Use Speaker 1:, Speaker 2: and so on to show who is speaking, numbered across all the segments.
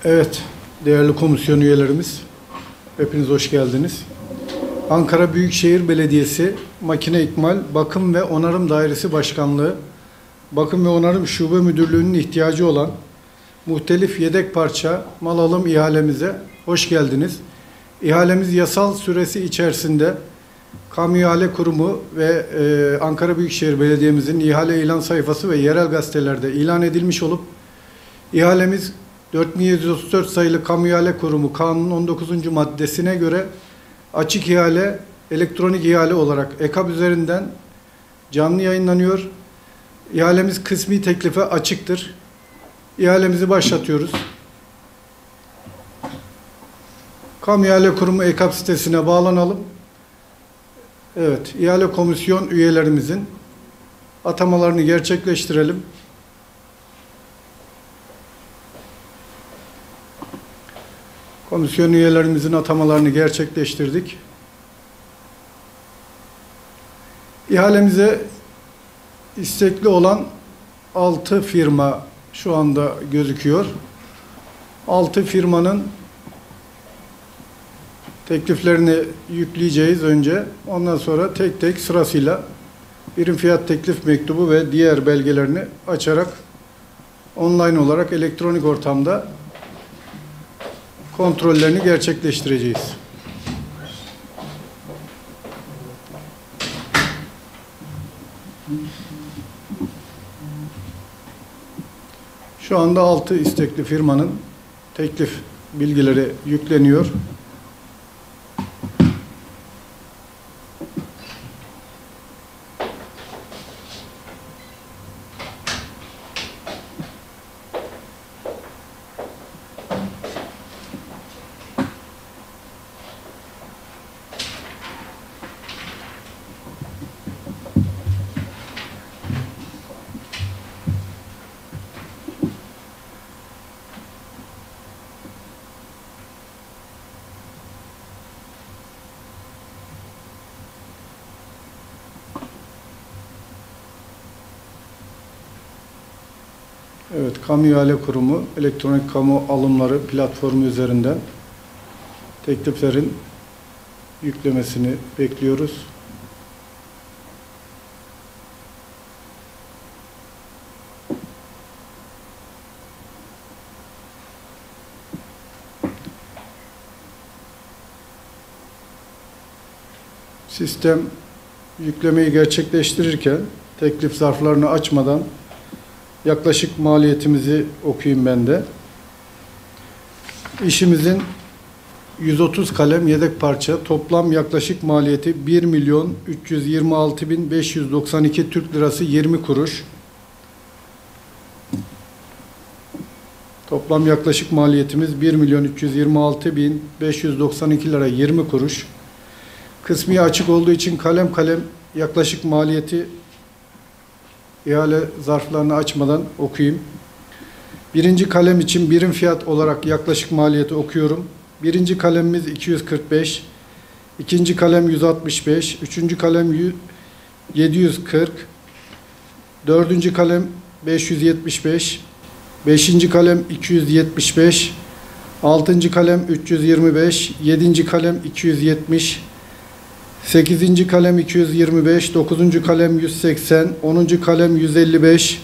Speaker 1: Evet, değerli komisyon üyelerimiz, hepiniz hoş geldiniz. Ankara Büyükşehir Belediyesi Makine İkmal Bakım ve Onarım Dairesi Başkanlığı, Bakım ve Onarım Şube Müdürlüğü'nün ihtiyacı olan muhtelif yedek parça mal alım ihalemize hoş geldiniz. İhalemiz yasal süresi içerisinde Kamu İhale Kurumu ve Ankara Büyükşehir Belediye'mizin ihale ilan sayfası ve yerel gazetelerde ilan edilmiş olup, ihalemiz 4734 sayılı Kamu İhale Kurumu Kanunun 19. maddesine göre açık ihale, elektronik ihale olarak EKAB üzerinden canlı yayınlanıyor. İhalemiz kısmi teklife açıktır. İhalemizi başlatıyoruz. Kamu İhale Kurumu EKAB sitesine bağlanalım. Evet, ihale komisyon üyelerimizin atamalarını gerçekleştirelim. Komisyon üyelerimizin atamalarını gerçekleştirdik. İhalemize istekli olan 6 firma şu anda gözüküyor. 6 firmanın tekliflerini yükleyeceğiz önce. Ondan sonra tek tek sırasıyla birim fiyat teklif mektubu ve diğer belgelerini açarak online olarak elektronik ortamda kontrollerini gerçekleştireceğiz. Şu anda 6 istekli firmanın teklif bilgileri yükleniyor. Evet, Kamu İhale Kurumu elektronik kamu alımları platformu üzerinden tekliflerin yüklemesini bekliyoruz. Sistem yüklemeyi gerçekleştirirken teklif zarflarını açmadan yaklaşık maliyetimizi okuyayım ben de. İşimizin 130 kalem yedek parça toplam yaklaşık maliyeti 1.326.592 Türk Lirası 20 kuruş. Toplam yaklaşık maliyetimiz 1.326.592 lira 20 kuruş. Kısmi açık olduğu için kalem kalem yaklaşık maliyeti ihale zarflarını açmadan okuyayım. Birinci kalem için birim fiyat olarak yaklaşık maliyeti okuyorum. Birinci kalemimiz 245, ikinci kalem 165, üçüncü kalem 740, dördüncü kalem 575, beşinci kalem 275, altıncı kalem 325, yedinci kalem 270, 8. kalem 225, 9. kalem 180, 10. kalem 155,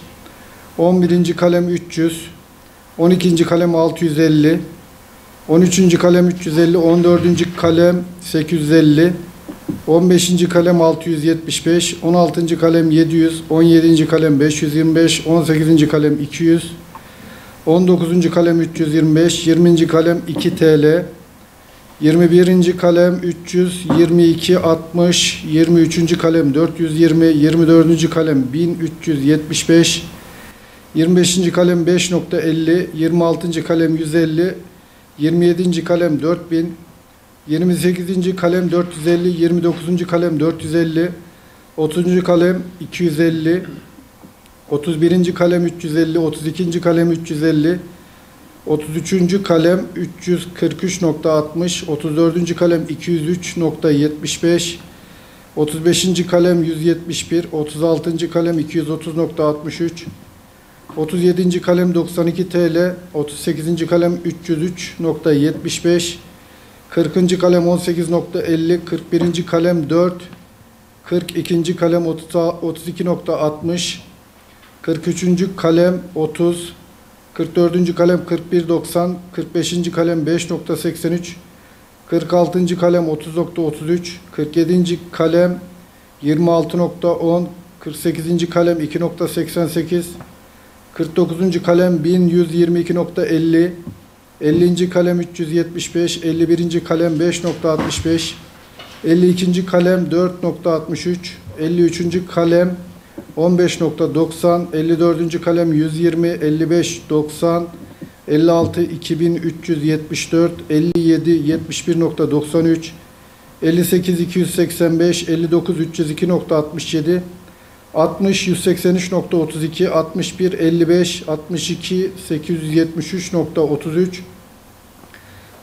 Speaker 1: 11. kalem 300, 12. kalem 650, 13. kalem 350, 14. kalem 850, 15. kalem 675, 16. kalem 700, 17. kalem 525, 18. kalem 200, 19. kalem 325, 20. kalem 2 TL, 21. kalem 300, 22 60, 23. kalem 420, 24. kalem 1375, 25. kalem 5.50, 26. kalem 150, 27. kalem 4000, 28. kalem 450, 29. kalem 450, 30. kalem 250, 31. kalem 350, 32. kalem 350, 33. kalem 343.60, 34. kalem 203.75, 35. kalem 171, 36. kalem 230.63, 37. kalem 92 TL, 38. kalem 303.75, 40. kalem 18.50, 41. kalem 4, 42. kalem 32.60, 43. kalem 30, 44. kalem 41.90, 45. kalem 5.83, 46. kalem 30.33, 47. kalem 26.10, 48. kalem 2.88, 49. kalem 1122.50, 50. kalem 375, 51. kalem 5.65, 52. kalem 4.63, 53. kalem 15.90, 54. kalem 120, 55.90, 56 2374, 57 71.93, 58 285, 59 302.67, 60 183.32, 61 55, 62 873.33,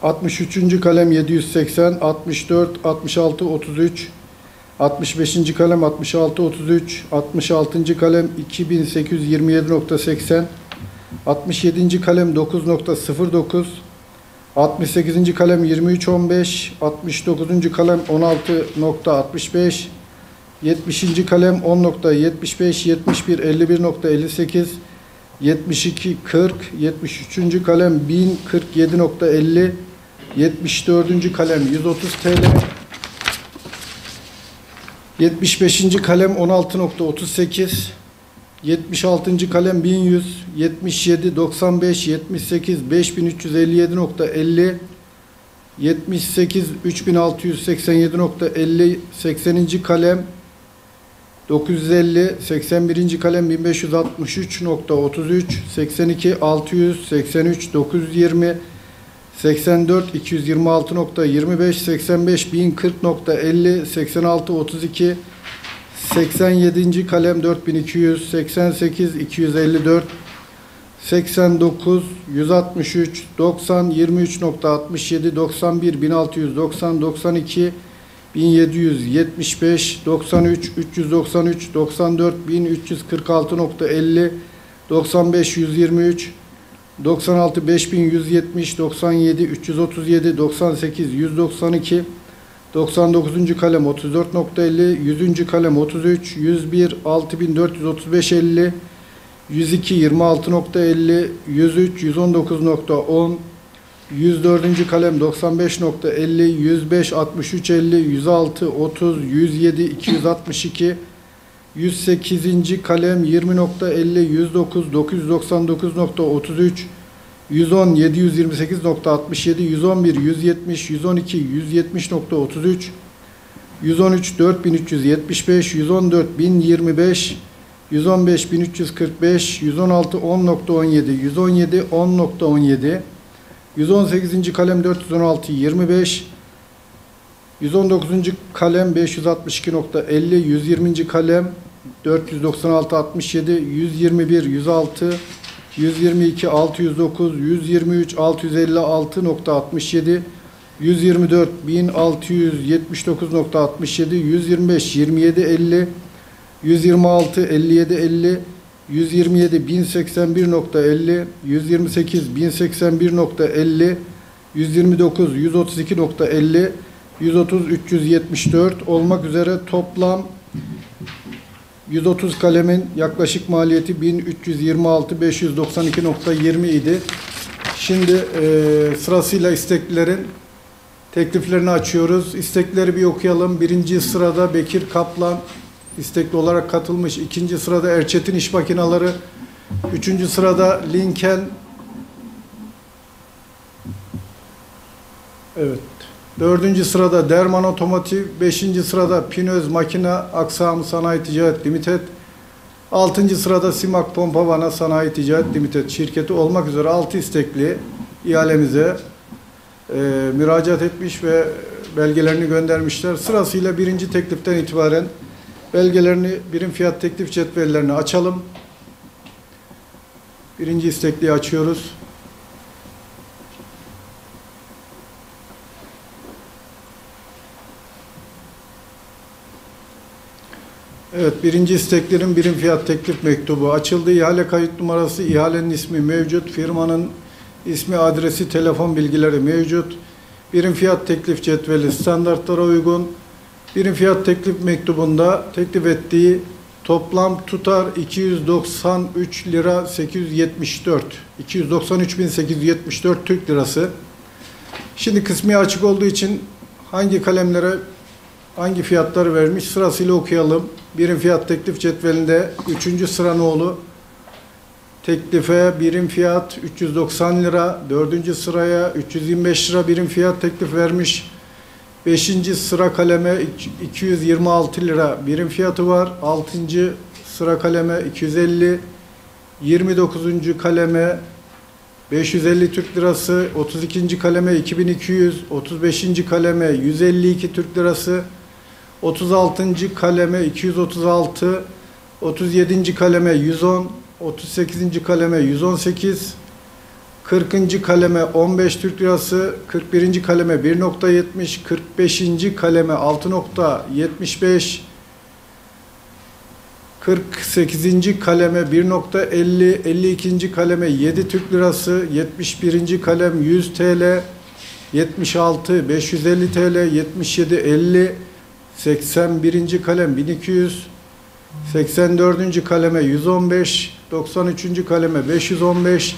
Speaker 1: 63. kalem 780, 64 66 33, 65. kalem 66 33, 66. kalem 2827.80, 67. kalem 9.09, 68. kalem 2315, 69. kalem 16.65, 70. kalem 10.75, 71 51.58, 72 40, 73. kalem 1047.50, 74. kalem 130 TL, 75. kalem 16.38, 76. kalem 1100, 77 95, 78 5357.50, 78 3687.50, 80. kalem 950, 81. kalem 1563.33, 82 600, 83 920, 84 226.25, 85 1040.50, 86 32, 87. kalem 4200, 88 254, 89 163, 90 23.67, 91 1690, 92 1775, 93 393, 94 1346.50, 95 123, 96 5170, 97 337, 98 192, 99. kalem 34.50, 100. kalem 33, 101 6435.50, 102 26.50, 103 119.10, 104. kalem 95.50, 105 63.50, 106 30, 107 262, 108. kalem 20.50, 109 999.33, 110 728.67, 111 170, 112 170.33, 113 4375, 114 1025, 115 1345, 116 10.17, 117 10.17, 118. kalem 416 25, 119. kalem 562.50, 120. kalem 496.67, 121 106, 122 609, 123 656.67, 124 1679.67, 125 27.50, 126 57.50, 127 1081.50, 128 1081.50, 129 132.50, 130 374 olmak üzere toplam 130 kalemin yaklaşık maliyeti 1326 592.20 idi. Şimdi sırasıyla isteklilerin tekliflerini açıyoruz. İstekleri bir okuyalım. Birinci sırada Bekir Kaplan istekli olarak katılmış. İkinci sırada Erçetin İş Makineleri. Üçüncü sırada Lincoln. Evet. Dördüncü sırada Derman Otomotiv. Beşinci sırada Pinöz Makine Aksamı Sanayi Ticaret Limited. Altıncı sırada Simak Pompavana Sanayi Ticaret Limited şirketi olmak üzere 6 istekli ihalemize müracaat etmiş ve belgelerini göndermişler. Sırasıyla birinci tekliften itibaren belgelerini, birim fiyat teklif cetvellerini açalım. Birinci istekliyi açıyoruz. Evet, birinci isteklerin birim fiyat teklif mektubu açıldı. İhale kayıt numarası, ihalenin ismi mevcut. Firmanın ismi, adresi, telefon bilgileri mevcut. Birim fiyat teklif cetveli standartlara uygun. Birim fiyat teklif mektubunda teklif ettiği toplam tutar 293 lira 874. 293.874 Türk lirası. Şimdi kısmi açık olduğu için hangi kalemlere hangi fiyatları vermiş sırasıyla okuyalım. Birim fiyat teklif cetvelinde 3. sıra nolu teklife birim fiyat 390 lira, 4. sıraya 325 lira birim fiyat teklif vermiş. 5. sıra kaleme 226 lira birim fiyatı var. 6. sıra kaleme 250, 29. kaleme 550 Türk lirası, 32. kaleme 2200, 35. kaleme 152 Türk lirası, 36. kaleme 236, 37. kaleme 110, 38. kaleme 118, 40. kaleme 15 Türk lirası, 41. kaleme 1.70, 45. kaleme 6.75, 48. kaleme 1.50, 52. kaleme 7 Türk lirası, 71. kalem 100 TL, 76 550 TL, 77 50, 81. kalem 1200, 84. kaleme 115, 93. kaleme 515,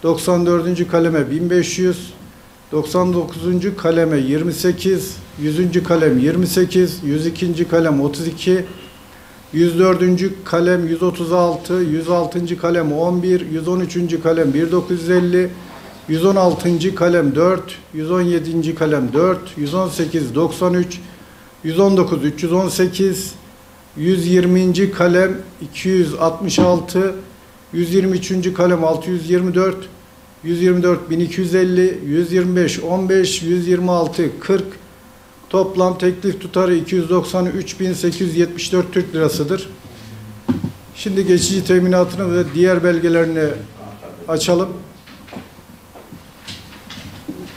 Speaker 1: 94. kaleme 1500, 99. kaleme 28, 100. kalem 28, 102. kalem 32, 104. kalem 136, 106. kalem 11, 113. kalem 1950, 116. kalem 4, 117. kalem 4, 118 93, 119 318, 120. kalem 266, 123. kalem 624, 124 1250, 125 15, 126 40. Toplam teklif tutarı 293.874 Türk lirasıdır. Şimdi geçici teminatını ve diğer belgelerini açalım.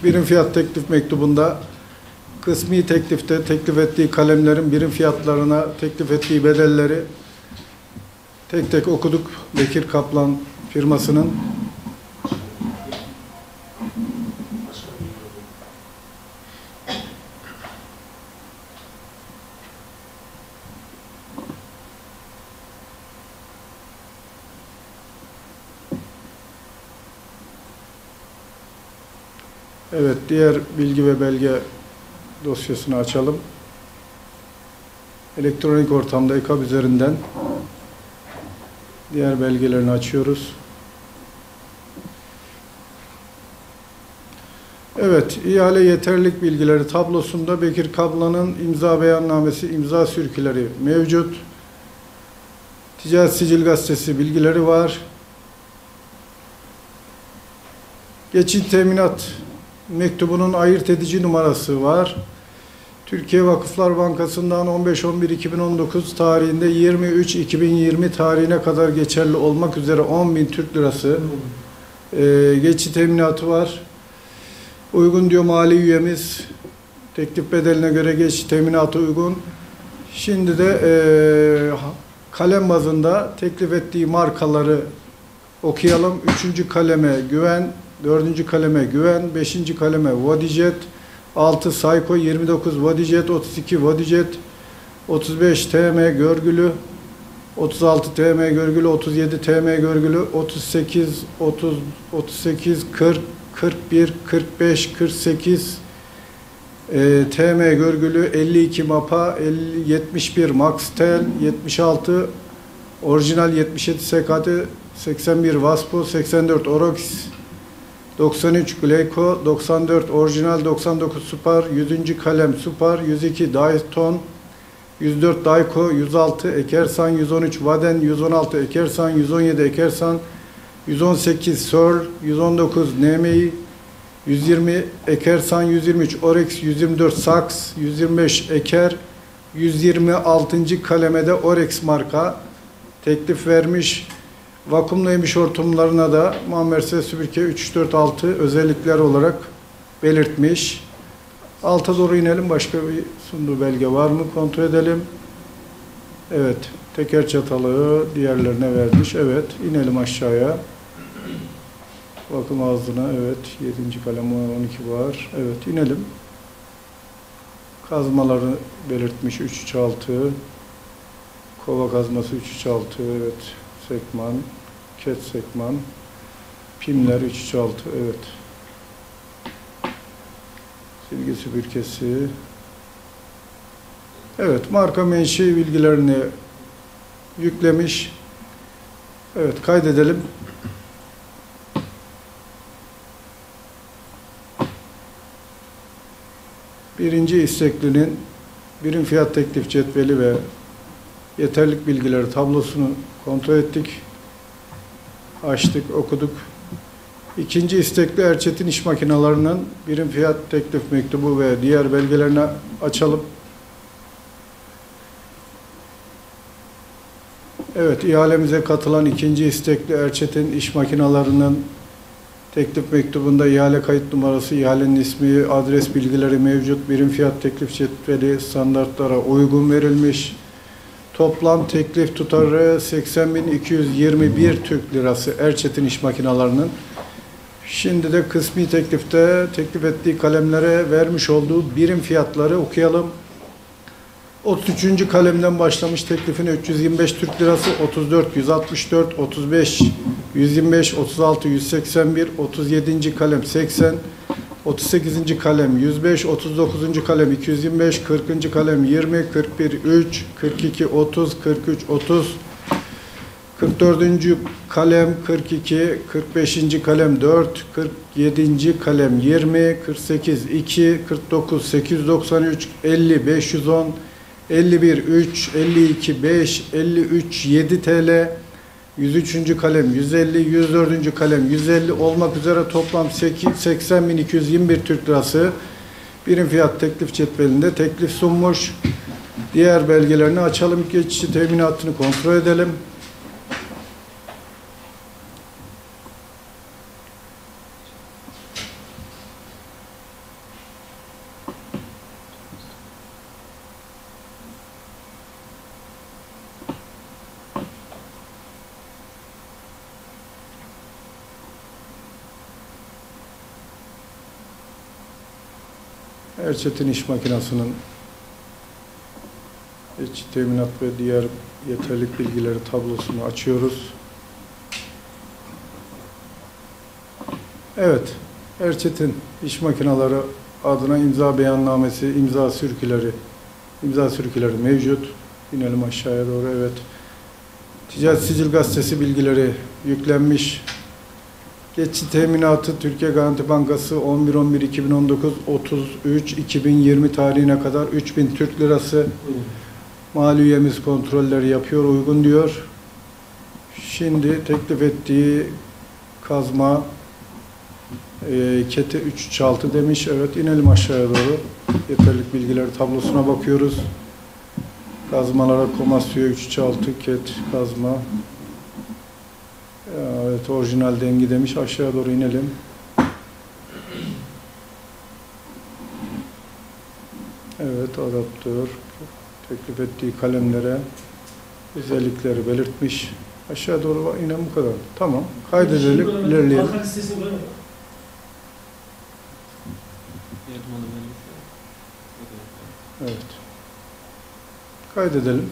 Speaker 1: Birim fiyat teklif mektubunda kısmi teklifte teklif ettiği kalemlerin birim fiyatlarına teklif ettiği bedelleri tek tek okuduk. Bekir Kaplan firmasının. Evet, diğer bilgi ve belge dosyasını açalım. Elektronik ortamda EKAB üzerinden diğer belgelerini açıyoruz. Evet, ihale yeterlilik bilgileri tablosunda Bekir Kaplan'ın imza beyannamesi, imza sürküleri mevcut. Ticaret Sicil Gazetesi bilgileri var. Geçici teminat mektubunun ayırt edici numarası var. Türkiye Vakıflar Bankası'ndan 15.11.2019 tarihinde 23.2020 tarihine kadar geçerli olmak üzere 10.000 Türk lirası geçici teminatı var. Uygun diyor mali üyemiz. Teklif bedeline göre geçici teminatı uygun. Şimdi de kalem bazında teklif ettiği markaları okuyalım. 3. kaleme Güven, 4. kaleme Güven, 5. kaleme Vodijet, 6 Sayko, 29 Vodijet, 32 Vodijet, 35 TM Görgülü, 36 TM Görgülü, 37 TM Görgülü, 38 30 38 40 41 45 48 TM Görgülü, 52 Mapa, 71 Maxtel, 76 orijinal, 77 SKT, 81 Vaspo, 84 Orox, 93 Gleico, 94 orijinal, 99 Super, 100. kalem Super, 102 Dayton, 104 Dayko, 106 Ekersan, 113 Vaden, 116 Ekersan, 117 Ekersan, 118 Searle, 119 Nemei, 120 Ekersan, 123 Orex, 124 Saks, 125 Eker, 126. kalemede Orex marka teklif vermiş. Vakumlu emiş hortumlarına da Mammerse Sübürke 346 özellikler olarak belirtmiş. Alta doğru inelim. Başka bir sunduğu belge var mı? Kontrol edelim. Evet. Teker çatalı diğerlerine vermiş. Evet. İnelim aşağıya. Bakım ağzına. Evet. 7. kalem 12 var. Evet. İnelim. Kazmaları belirtmiş. 3-3-6. Kova kazması 3-3-6. Evet. Sekman. Ket sekman. Pimler 3-3-6. Evet. Silgi süpürgesi. Evet. Marka menşei bilgilerini yüklemiş. Evet. Kaydedelim. Birinci isteklinin birim fiyat teklif cetveli ve yeterlilik bilgileri tablosunu kontrol ettik. Açtık, okuduk. İkinci istekli Erçetin iş makinalarının birim fiyat teklif mektubu ve diğer belgelerini açalım. Evet, ihalemize katılan ikinci istekli Erçetin iş makinalarının teklif mektubunda ihale kayıt numarası, ihalenin ismi, adres bilgileri mevcut. Birim fiyat teklif cetveli standartlara uygun verilmiş. Toplam teklif tutarı 80.221 Türk Lirası Erçetin iş makinalarının. Şimdi de kısmi teklifte teklif ettiği kalemlere vermiş olduğu birim fiyatları okuyalım. 33. kalemden başlamış teklifine 325 Türk Lirası, 34, 164, 35, 125, 36, 181, 37. kalem 80, 38. kalem 105, 39. kalem 225, 40. kalem 20, 41, 3, 42, 30, 43, 30, 44. kalem 42, 45. kalem 4, 47. kalem 20, 48, 2, 49, 893, 50, 510, 51, 3, 52, 5, 53, 7 TL, 103. kalem 150, 104. kalem 150 olmak üzere toplam 80.221 Türk Lirası birim fiyat teklif cetvelinde teklif sunmuş. Diğer belgelerini açalım. Geçici teminatını kontrol edelim. Erçetin iş makinasının geçici teminat ve diğer yeterlilik bilgileri tablosunu açıyoruz. Evet, Erçetin iş makineleri adına imza beyannamesi, imza sürüküleri mevcut. İnelim aşağıya doğru. Evet. Ticaret Sicil Gazetesi bilgileri yüklenmiş. Geçici teminatı Türkiye Garanti Bankası 11.11.2019 33.2020 tarihine kadar 3.000 Türk Lirası. Mali üyemiz kontrolleri yapıyor, uygun diyor. Şimdi teklif ettiği kazma kete 336 demiş. Evet, inelim aşağıya doğru. Yeterlilik bilgileri tablosuna bakıyoruz. Kazmalara Komasyo 336 ket kazma. Evet, orijinal dengi demiş. Aşağı doğru inelim. Evet, adaptör. Teklif ettiği kalemlere özellikleri belirtmiş. Aşağı doğru inen bu kadar. Tamam. Kaydedelim, ilerleyelim. Evet. Kaydedelim.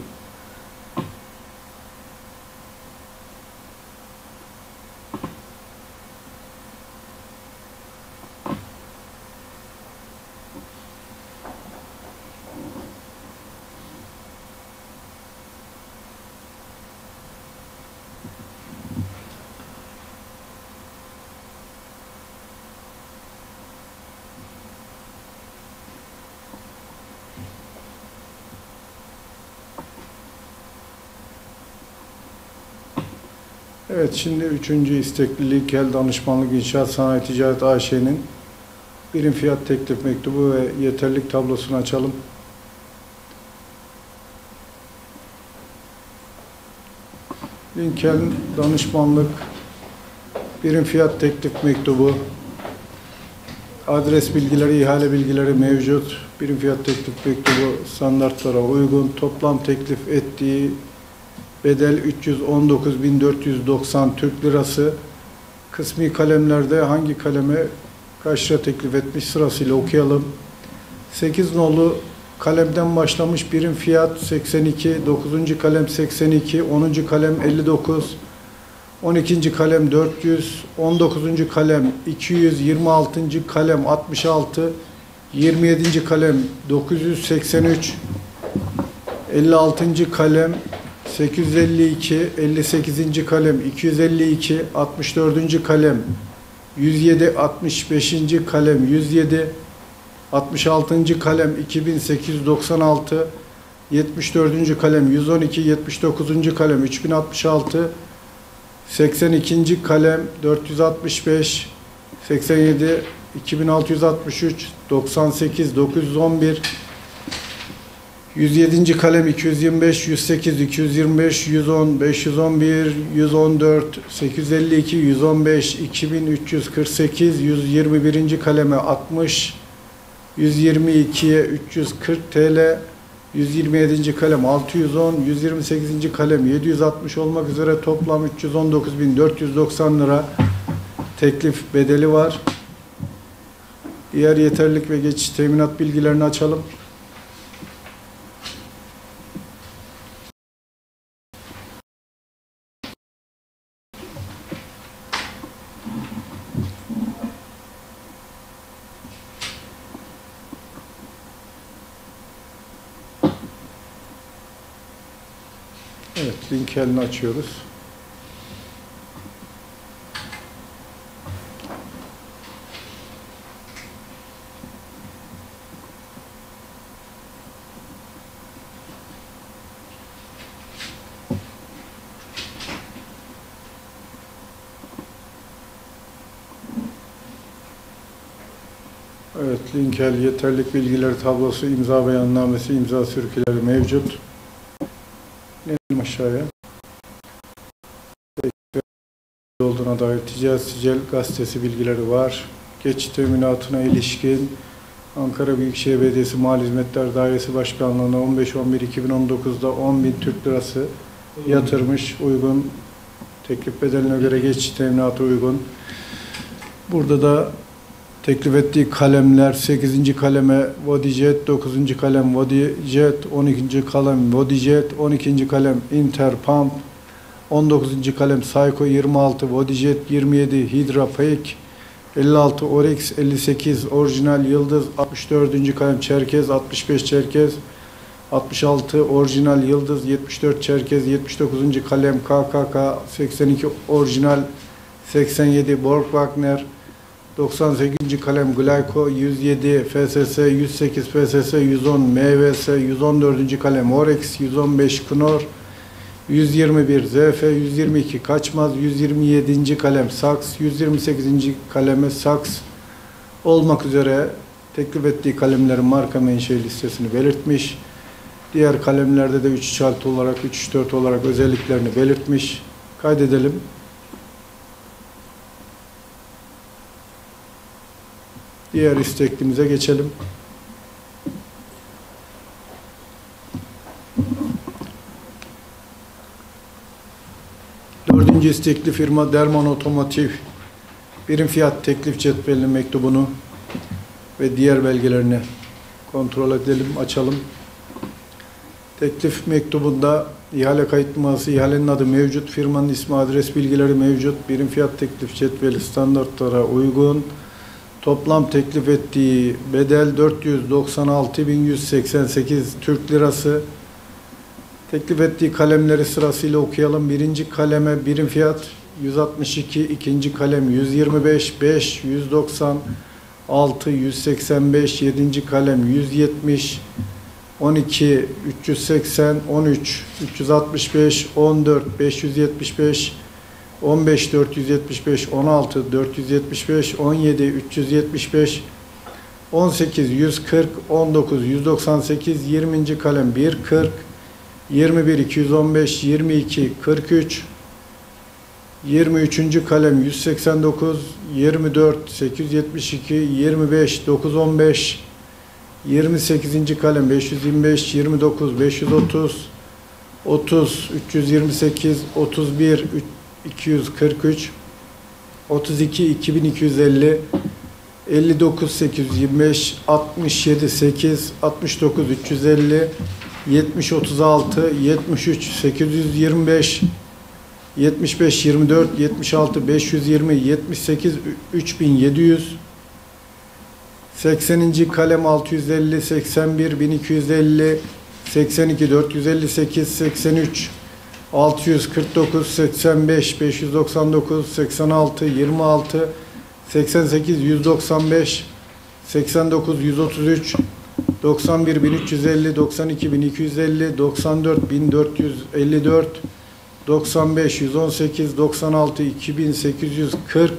Speaker 1: Evet, şimdi üçüncü isteklilik El Danışmanlık İnşaat Sanayi Ticaret AŞ'nin birim fiyat teklif mektubu ve yeterlilik tablosunu açalım. Linkel Danışmanlık birim fiyat teklif mektubu adres bilgileri, ihale bilgileri mevcut. Birim fiyat teklif mektubu standartlara uygun. Toplam teklif ettiği bedel 319.490 Türk Lirası. Kısmi kalemlerde hangi kaleme kaç lira teklif etmiş sırasıyla okuyalım. 8 nolu kalemden başlamış birim fiyat 82, 9. kalem 82, 10. kalem 59, 12. kalem 400, 19. kalem 200, 26. kalem 66, 27. kalem 983, 56. kalem 852, 58. kalem 252, 64. kalem 107, 65. kalem 107, 66. kalem 2896, 74. kalem 112, 79. kalem 3066, 82. kalem 465, 87, 2663, 98, 911, 107. kalem 225, 108, 225, 110, 511, 114, 852, 115, 2348, 121. kaleme 60, 122'ye 340 TL, 127. kalem 610, 128. kalem 760 olmak üzere toplam 319.490 lira teklif bedeli var. Diğer yeterlilik ve geçiş teminat bilgilerini açalım. Evet, link elini açıyoruz. Evet, linkel yeterlilik bilgileri tablosu, imza beyannamesi, imza sürküleri mevcut. İnelim aşağıya. Olduğuna dair Ticaret Sicil Gazetesi bilgileri var. Geçiş teminatına ilişkin Ankara Büyükşehir Belediyesi Mali Hizmetler Dairesi Başkanlığı'na 15.11.2019'da 10.000 Türk Lirası yatırmış. Uygun. Teklif bedeline göre geçiş teminatı uygun. Burada da teklif ettiği kalemler 8. kaleme Vodijet, 9. kalem Vodijet, 12. kalem Vodijet, 12. kalem Interpump, 19. kalem Sayko 26, Vodijet 27, Hydra Fake, 56 Oryx, 58 Orijinal Yıldız, 64. kalem Çerkez, 65 Çerkez, 66 Orijinal Yıldız, 74 Çerkez, 79. kalem KKK, 82 Orijinal, 87 Borg Wagner, 98. kalem Glayko, 107 FSS, 108 FSS, 110 MVS, 114. kalem Oryx, 115 Knorr, 121 ZF, 122 Kaçmaz, 127. kalem Saks, 128. kaleme Saks olmak üzere teklif ettiği kalemlerin marka menşei listesini belirtmiş. Diğer kalemlerde de 3-3-6 olarak, 3-3-4 olarak özelliklerini belirtmiş. Kaydedelim. Diğer isteklimize geçelim. Dördüncü istekli firma Derman Otomotiv birim fiyat teklif cetvelinin mektubunu ve diğer belgelerini kontrol edelim, açalım. Teklif mektubunda ihale kayıt numarası, ihalenin adı mevcut, firmanın ismi, adres bilgileri mevcut, birim fiyat teklif cetveli standartlara uygun. Toplam teklif ettiği bedel 496.188 Türk Lirası. Teklif ettiği kalemleri sırasıyla okuyalım. Birinci kaleme birim fiyat 162, ikinci kalem 125, 5, 190, 6, 185, 7. kalem 170, 12, 380, 13, 365, 14, 575, 15, 475, 16, 475, 17, 375, 18, 140, 19, 198, 20. kalem 140, 21, 215, 22, 43, 23. kalem 189, 24, 872, 25, 915, 28. kalem 525, 29, 530, 30, 328, 31, 243, 32, 2250, 59, 825, 67, 8, 69, 350, 70, 36, 73, 825, 75, 24, 76, 520, 78, 3700, 80. kalem 650, 81, 1250, 82, 458, 83, 649, 85, 599, 86, 26, 88, 195, 89, 133, 91, 1350, 92, 1250, 94, 1454, 95, 118, 96, 2840,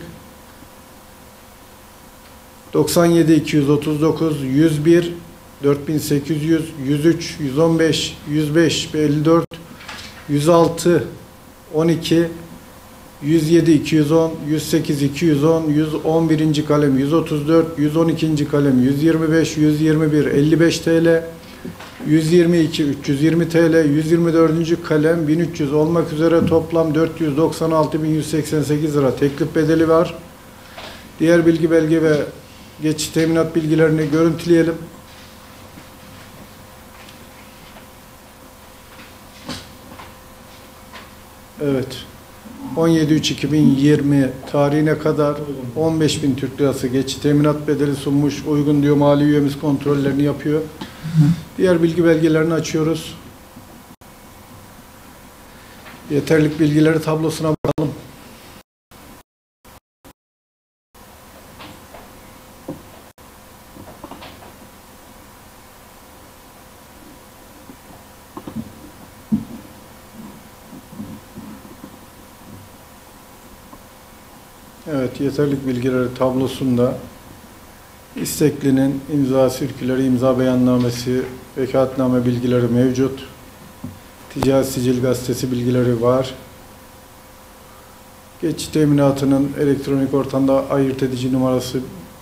Speaker 1: 97, 239, 101, 4800, 103, 115, 105, 54, 106, 12, 107, 210, 108, 210, 111. kalem 134, 112. kalem 125, 121, 55 TL, 122, 320 TL, 124. kalem 1300 olmak üzere toplam 496.188 lira teklif bedeli var. Diğer bilgi belge ve geçici teminat bilgilerini görüntüleyelim. Evet. 17.3.2020 tarihine kadar 15.000 Türk Lirası geçici teminat bedeli sunmuş. Uygun diyor, mali üyemiz kontrollerini yapıyor. Diğer bilgi belgelerini açıyoruz. Yeterlik bilgileri tablosuna bakalım. Evet, yeterlik bilgileri tablosunda isteklinin imza sirküleri, imza beyannamesi, vekaletname bilgileri mevcut. Ticaret Sicil Gazetesi bilgileri var. Geçici teminatının elektronik ortamda ayırt edici numarası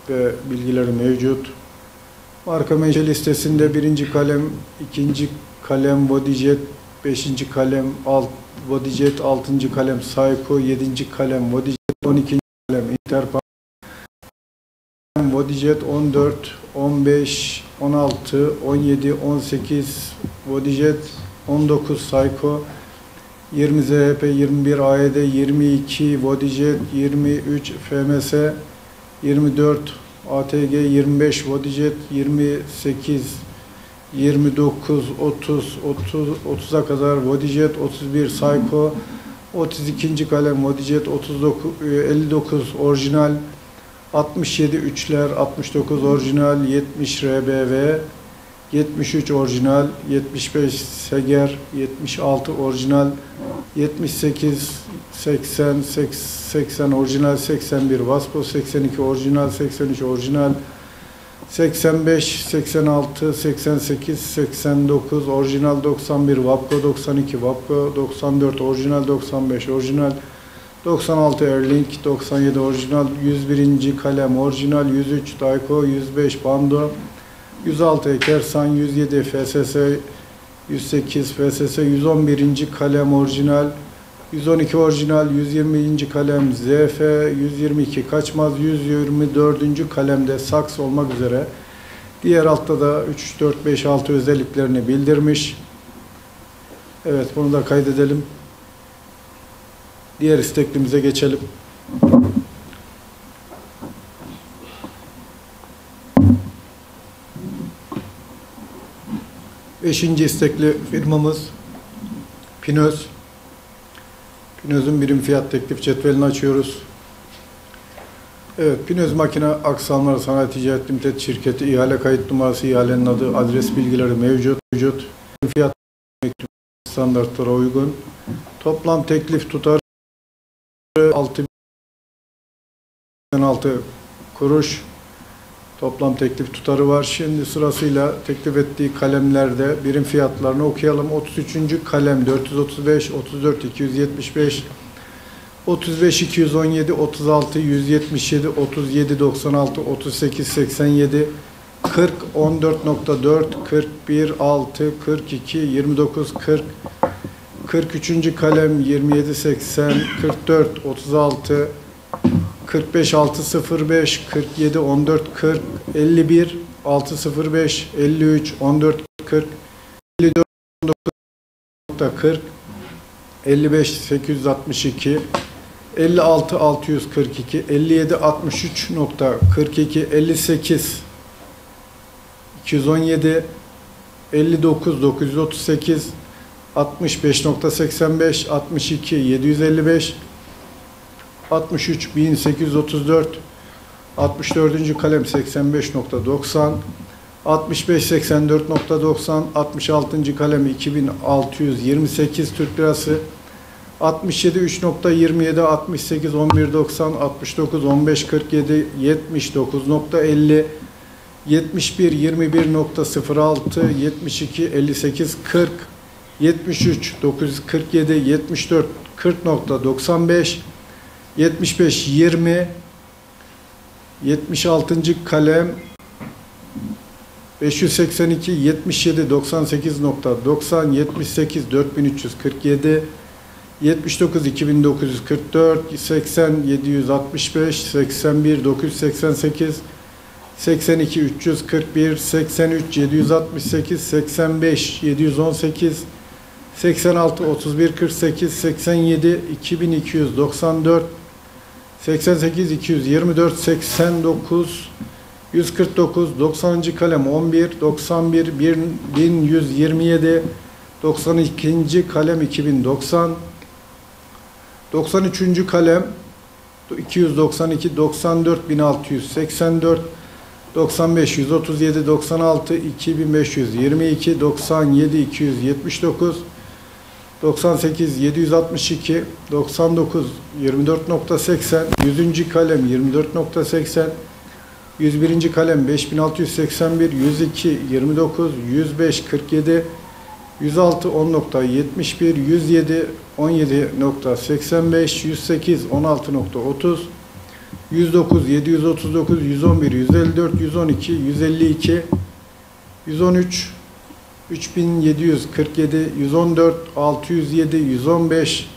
Speaker 1: ve bilgileri mevcut. Marka menşe listesinde 1. kalem, 2. kalem Vodijet, 5. kalem Vodijet, 6. kalem Sayko, 7. kalem Vodijet, 12. kalem Interpal, Vodijet 14, 15, 16, 17, 18 Vodijet, 19 Sayko, 20 ZHP, 21 AED, 22 Vodijet, 23 FMS, 24 ATG, 25 Vodijet, 28, 29, 30, 30'a kadar Vodijet, 31 Sayko, 32. kalem Vodijet, 39, 59 orijinal, 67 üçler, 69 orijinal, 70 RBV, 73 orijinal, 75 Seger, 76 orijinal, 78 80 80 orijinal, 81 Vaspo, 82 orijinal, 83 orijinal, 85 86 88 89 orijinal, 91 Vapko, 92 Vapko, 94 orijinal, 95 orijinal, 96 Erlink, 97 orijinal, 101. kalem orijinal, 103 Dayko, 105 Bando, 106 Ekersan, 107 FSS, 108 FSS, 111. kalem orijinal, 112 orijinal, 120. kalem ZF, 122 Kaçmaz, 124. kalemde Saks olmak üzere diğer altta da 3, 4, 5, 6 özelliklerini bildirmiş. Evet, bunu da kaydedelim. Diğer isteklimize geçelim. Beşinci istekli firmamız Pinöz. Pinöz'ün birim fiyat teklif cetvelini açıyoruz. Evet, Pinöz Makine Aksamları Sanayi Ticaret Limited şirketi, ihale kayıt numarası, ihalenin adı, adres bilgileri mevcut. Fiyat standartlara uygun. Toplam teklif tutarı 6.086 kuruş. Toplam teklif tutarı var. Şimdi sırasıyla teklif ettiği kalemlerde birim fiyatlarını okuyalım. 33. kalem 435, 34 275, 35 217 36 177 37 96 38 87 40 14.4 41 6 42 29 40 43. kalem 27 80 44 36 45 605 47 14 40 51 605 53 14 40 54 19.40 55 862 56 642 57 63.42 58 217 59 938 65.85 62 755 63 1834 64. kalem 85.90 65 84.90 66. kalem 2628 Türk lirası 67 3.27 68 11.90 69 15.47 79.50 71 21.06 72 58 40 73 947 74 40.95 75 20 76. kalem 582 77 98.90 78 4347 79 2944 80 765 81 988 82 341 83 768 85 718 86 31 48 87 2294 88 224 89 149 90. kalem 11 91 1127 92. kalem 2090 93. kalem 292 94 1684 95 137 96 2522 97 279 98 762 99 24.80 100. kalem 24.80 101. kalem 5681 102 29 105 47 106 10.71 107 17.85 108 16.30 109 739 111 154 112 152 113 3747 114 607 115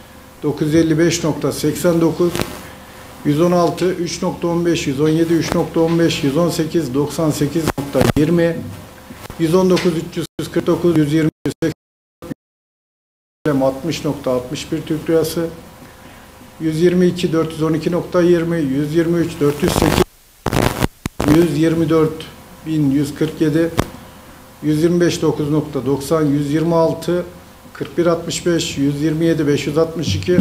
Speaker 1: 955.89 116 3.15 117 3.15 118 98.20 119 349 120 60.61 Türk lirası 122 412.20 123 408 124 1147 125 9.90 126 41.65 127 562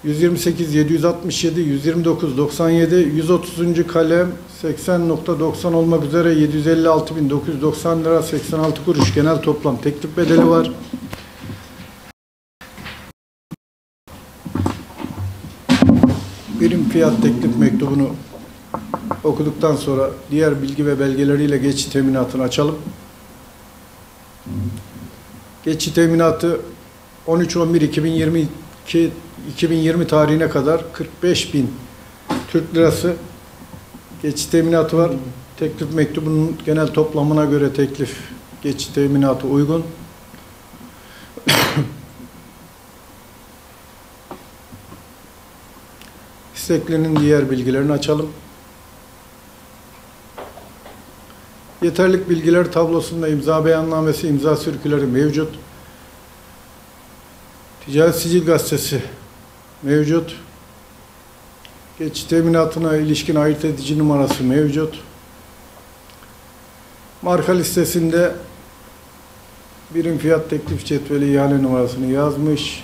Speaker 1: 128 767 129 97 130. kalem 80.90 olmak üzere 756.990 lira 86 kuruş genel toplam teklif bedeli var. Birim fiyat teklif mektubunu okuduktan sonra diğer bilgi ve belgeleriyle geçici teminatını açalım. Geçici teminatı 13.11.2020 tarihine kadar 45.000 Türk lirası geçici teminatı var. Teklif mektubunun genel toplamına göre teklif geçici teminatı uygun. İsteklinin diğer bilgilerini açalım. Yeterlik bilgiler tablosunda imza beyannamesi, imza sürküleri mevcut. Ticaret Sicil Gazetesi mevcut. Geçici teminatına ilişkin ayırt edici numarası mevcut. Marka listesinde birim fiyat teklif cetveli ihale numarasını yazmış.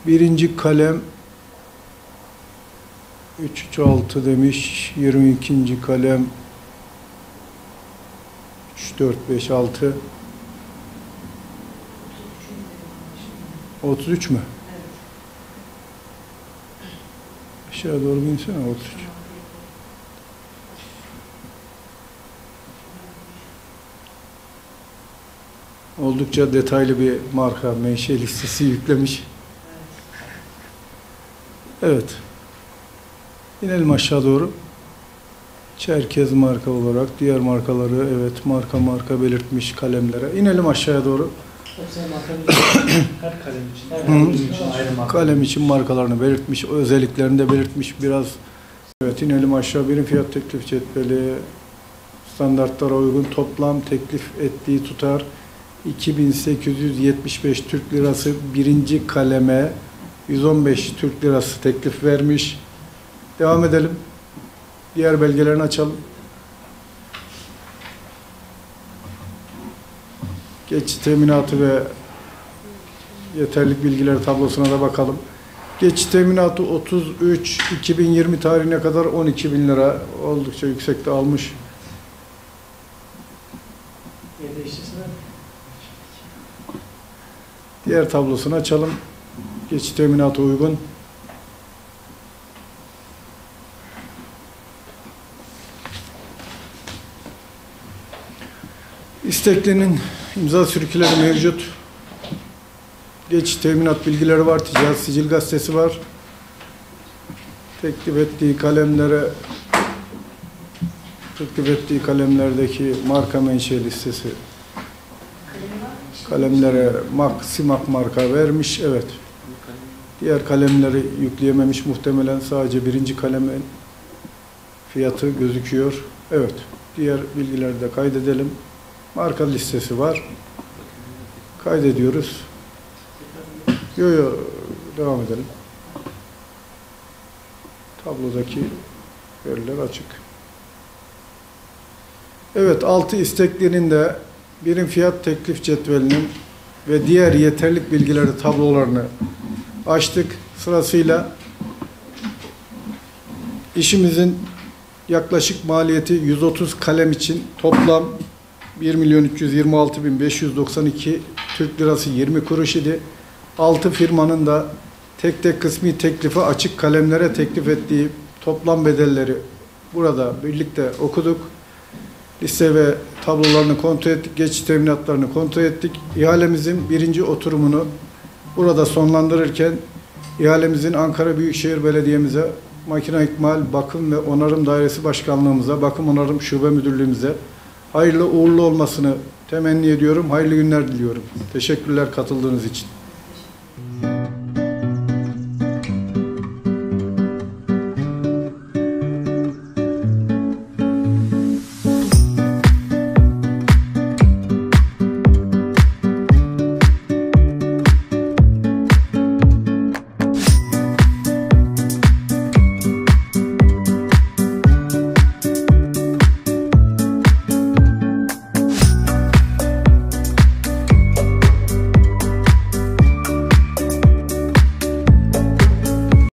Speaker 1: Birinci kalem 336 demiş. 22. kalem 3456 33 mü? Aşağı doğru bir insene 33. Oldukça detaylı bir marka menşe listesi yüklemiş. Evet. İnelim aşağı doğru. Çerkez marka olarak diğer markaları evet marka belirtmiş kalemlere. İnelim aşağıya doğru.
Speaker 2: Her kalem için, her kalem için ayrı marka.
Speaker 1: Kalem için markalarını belirtmiş, özelliklerini de belirtmiş biraz. Evet, inelim aşağı. Birim fiyat teklif cetveli standartlara uygun toplam teklif ettiği tutar 2875 Türk Lirası, birinci kaleme 115 Türk Lirası teklif vermiş. Devam edelim. Diğer belgelerini açalım. Geçici teminatı ve yeterlilik bilgileri tablosuna da bakalım. Geçici teminatı 33-2020 tarihine kadar 12.000 lira, oldukça yüksekte almış. Diğer tablosunu açalım. Geçici teminatı uygun. İsteklinin imza sürüküleri mevcut. Geçici teminat bilgileri var. Ticaret Sicil Gazetesi var. Teklif ettiği kalemlerdeki marka menşe listesi. Kalemlere Simak marka vermiş. Evet. Diğer kalemleri yükleyememiş. Muhtemelen sadece birinci kalemin fiyatı gözüküyor. Evet. Diğer bilgileri de kaydedelim. Marka listesi var. Kaydediyoruz. Devam edelim. Tablodaki veriler açık. Evet, 6 isteklinin de birim fiyat teklif cetvelinin ve diğer yeterlilik bilgileri tablolarını açtık. Sırasıyla işimizin yaklaşık maliyeti 130 kalem için toplam 1.326.592 Türk Lirası 20 kuruş idi. 6 firmanın da tek tek kısmi teklifi açık kalemlere teklif ettiği toplam bedelleri burada birlikte okuduk. Liste ve tablolarını kontrol ettik, geçici teminatlarını kontrol ettik. İhalemizin birinci oturumunu burada sonlandırırken ihalemizin Ankara Büyükşehir Belediye'mize, Makine İkmal Bakım ve Onarım Dairesi Başkanlığımıza, Bakım Onarım Şube Müdürlüğümüze hayırlı uğurlu olmasını temenni ediyorum. Hayırlı günler diliyorum. Teşekkürler katıldığınız için.